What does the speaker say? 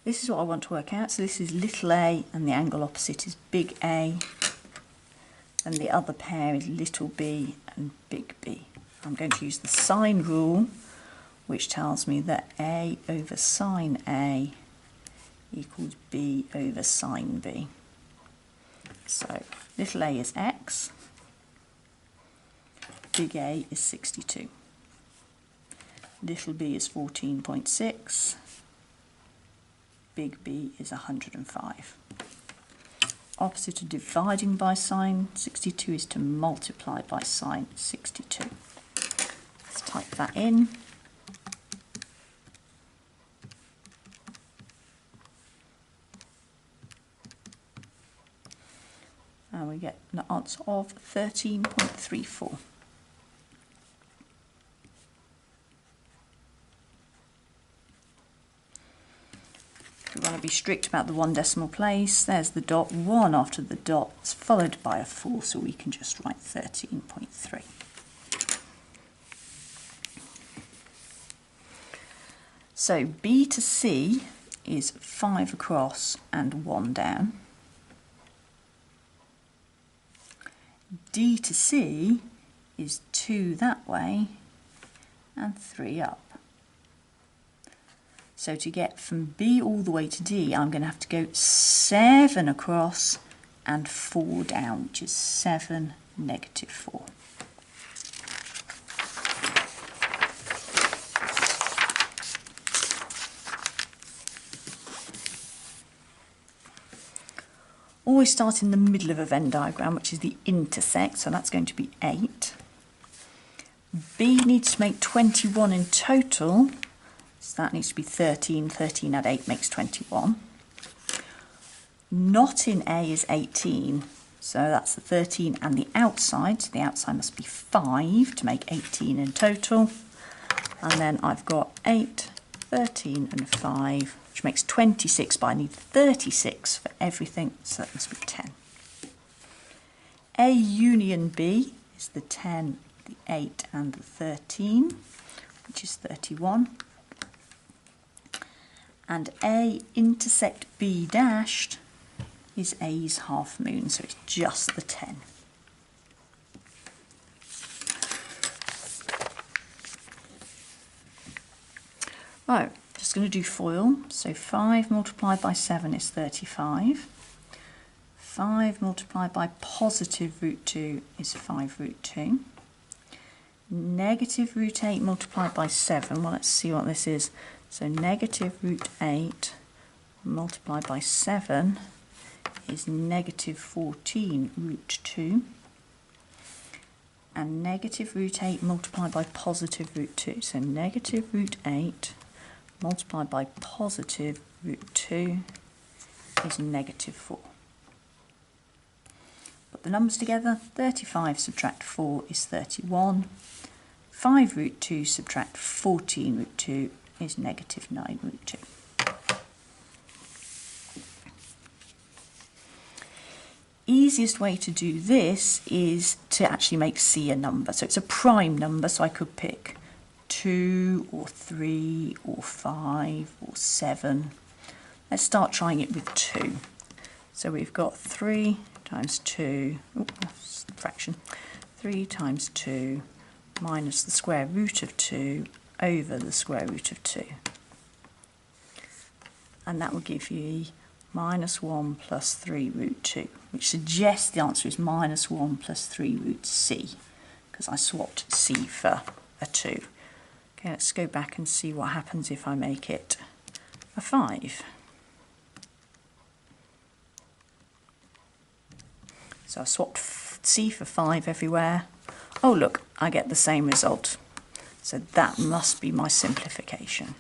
this is what I want to work out. So this is little a and the angle opposite is big A, and the other pair is little b and big B. I'm going to use the sine rule, which tells me that A over sine A equals B over sine B. So little a is x, big A is 62, little b is 14.6, big B is 105. Opposite of dividing by sine 62 is to multiply by sine 62. Let's type that in. And we get an answer of 13.34. We want to be strict about the 1 decimal place. There's the dot, 1 after the dot, it's followed by a 4, so we can just write 13.3. So B to C is 5 across and 1 down. D to C is 2 that way and 3 up. So to get from B all the way to D, I'm going to have to go 7 across and 4 down, which is 7, negative 4. Always start in the middle of a Venn diagram, which is the intersect, so that's going to be 8. B needs to make 21 in total, so that needs to be 13. 13 add 8 makes 21. Not in A is 18, so that's the 13 and the outside, so the outside must be 5 to make 18 in total. And then I've got 8, 13 and 5, which makes 26, but I need 36 for everything, so that must be 10. A union B is the 10, the 8 and the 13, which is 31. And A intersect B dashed is A's half moon, so it's just the 10. Right, just going to do FOIL. So 5 multiplied by 7 is 35. 5 multiplied by positive root 2 is 5 root 2. Negative root 8 multiplied by 7, well, let's see what this is. So negative root 8 multiplied by 7 is negative 14 root 2. And negative root 8 multiplied by positive root 2. So negative root 8 multiplied by positive root 2 is negative 4. Put the numbers together, 35 subtract 4 is 31. 5 root 2 subtract 14 root 2 is negative 9 root 2. Easiest way to do this is to actually make C a number. So it's a prime number, so I could pick 2 or 3 or 5 or 7. Let's start trying it with 2. So we've got 3 times 2, that's the fraction, 3 times 2 minus the square root of 2 over the square root of 2. And that will give you minus 1 plus 3 root 2, which suggests the answer is minus 1 plus 3 root C, because I swapped C for a 2. Okay, let's go back and see what happens if I make it a 5. So I swapped C for 5 everywhere. Oh look, I get the same result. So that must be my simplification.